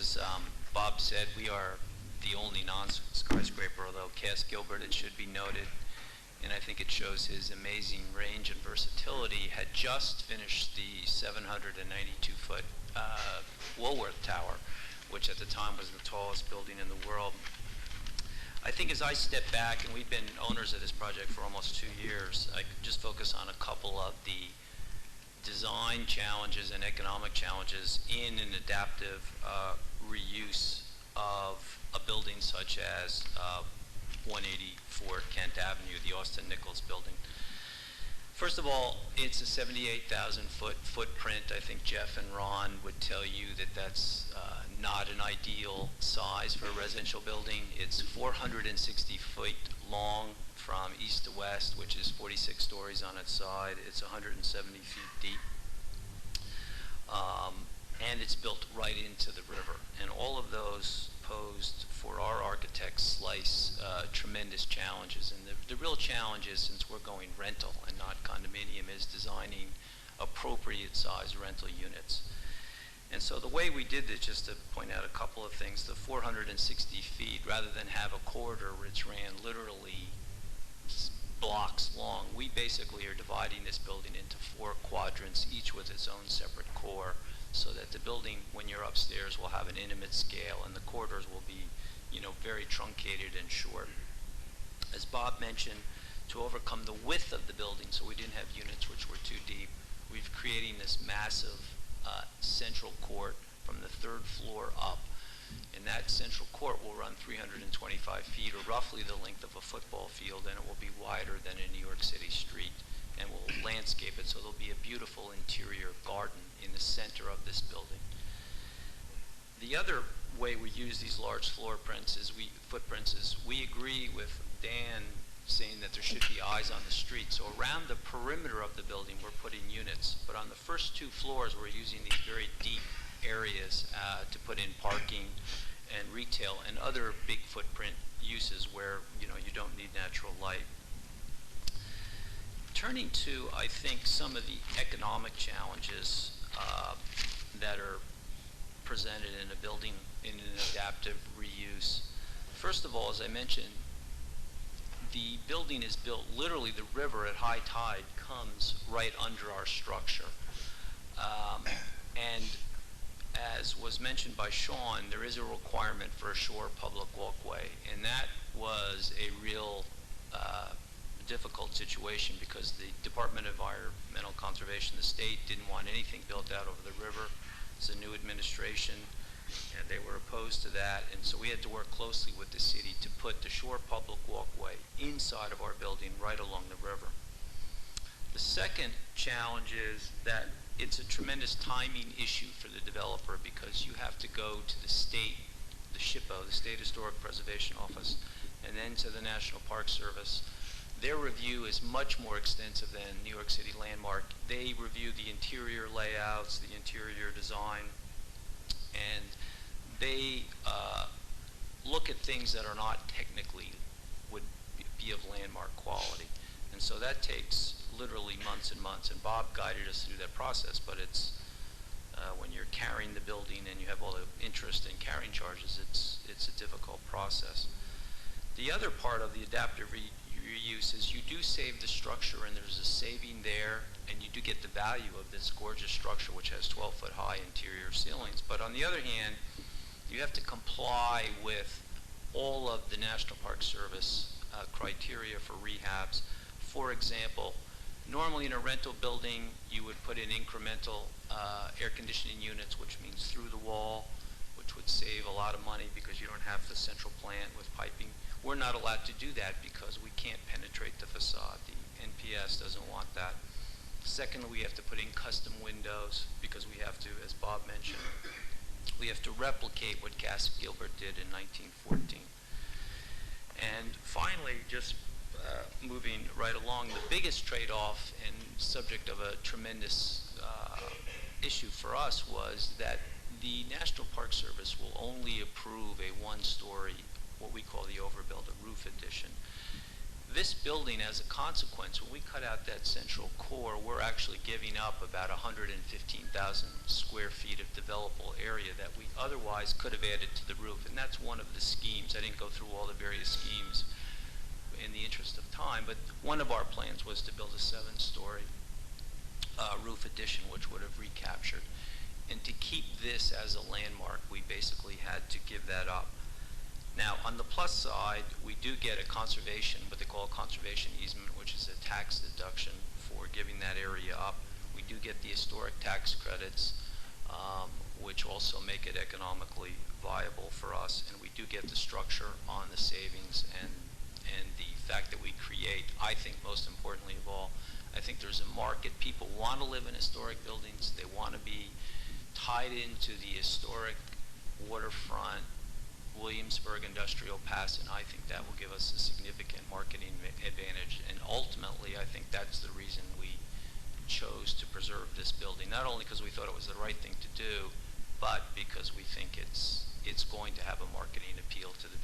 As Bob said, we are the only non-skyscraper, although Cass Gilbert, it should be noted, and I think it shows his amazing range and versatility, had just finished the 792-foot Woolworth Tower, which at the time was the tallest building in the world. I think as I step back, and we've been owners of this project for almost 2 years, I could just focus on a couple of the design challenges and economic challenges in an adaptive reuse of a building such as 184 Kent Avenue, the Austin Nichols building. First of all, it's a 78,000 foot footprint. I think Jeff and Ron would tell you that that's not an ideal size for a residential building. It's 460 feet long from east to west, which is 46 stories on its side. It's 170 feet deep. And it's built right into the river. And all of those posed for our architects slice tremendous challenges. And the real challenge is, since we're going rental and not condominium, is designing appropriate size rental units. And so the way we did this, just to point out a couple of things, the 460 feet, rather than have a corridor which ran literally blocks long, we basically are dividing this building into 4 quadrants, each with its own separate core, so that the building, when you're upstairs, will have an intimate scale, and the corridors will be, very truncated and short. As Bob mentioned, to overcome the width of the building, so we didn't have units which were too deep, we've creating this massive central court from the 3rd floor up. And that central court will run 325 feet, or roughly the length of a football field, and it will be wider than a New York City street. And we'll landscape it so there'll be a beautiful interior garden in the center of this building. The other way we use these large footprints is we agree with Dan saying that there should be eyes on the street. So around the perimeter of the building, we're putting units. But on the first 2 floors, we're using these very deep areas to put in parking and retail and other big footprint uses where you don't need natural light. Turning to, I think, some of the economic challenges that are presented in a building in an adaptive reuse. First of all, as I mentioned, the building is built literally, the river at high tide comes right under our structure. And as was mentioned by Sean, there is a requirement for a shore public walkway, and that was a real difficult situation because the Department of Environmental Conservation, the state, didn't want anything built out over the river. It's a new administration, and they were opposed to that, and so we had to work closely with the city to put the shore public walkway inside of our building right along the river. The second challenge is that it's a tremendous timing issue for the developer because you have to go to the state, the SHPO, the State Historic Preservation Office, and then to the National Park Service. Their review is much more extensive than New York City Landmark. They review the interior layouts, the interior design, and they look at things that are not technically would be of landmark quality. And so that takes literally months and months, and Bob guided us through that process, but it's when you're carrying the building and you have all the interest and carrying charges, it's a difficult process. The other part of the adaptive reuse is you do save the structure, and there's a saving there, and you do get the value of this gorgeous structure which has 12-foot high interior ceilings. But on the other hand, you have to comply with all of the National Park Service criteria for rehabs. For example, normally in a rental building, you would put in incremental air conditioning units, which means through the wall, which would save a lot of money because you don't have the central plant with piping. We're not allowed to do that because we can't penetrate the facade. The NPS doesn't want that. Secondly, we have to put in custom windows because we have to, as Bob mentioned, we have to replicate what Cass Gilbert did in 1914. And finally, just moving right along, the biggest trade-off and subject of a tremendous issue for us was that the National Park Service will only approve a 1-story, what we call the overbuild, a roof addition. This building, as a consequence, when we cut out that central core, we're actually giving up about 115,000 square feet of developable area that we otherwise could have added to the roof. And that's one of the schemes. I didn't go through all the various schemes in the interest of time, but one of our plans was to build a 7-story roof addition, which would have recaptured. And to keep this as a landmark, we basically had to give that up. Now, on the plus side, we do get a conservation, what they call a conservation easement, which is a tax deduction for giving that area up. We do get the historic tax credits, which also make it economically viable for us, and we do get the structure on the savings and the fact that we create, I think most importantly of all, I think there's a market. People want to live in historic buildings. They want to be tied into the historic waterfront, Williamsburg industrial pass, and I think that will give us a significant marketing advantage. And ultimately, I think that's the reason we chose to preserve this building, not only because we thought it was the right thing to do, but because we think it's going to have a marketing appeal to the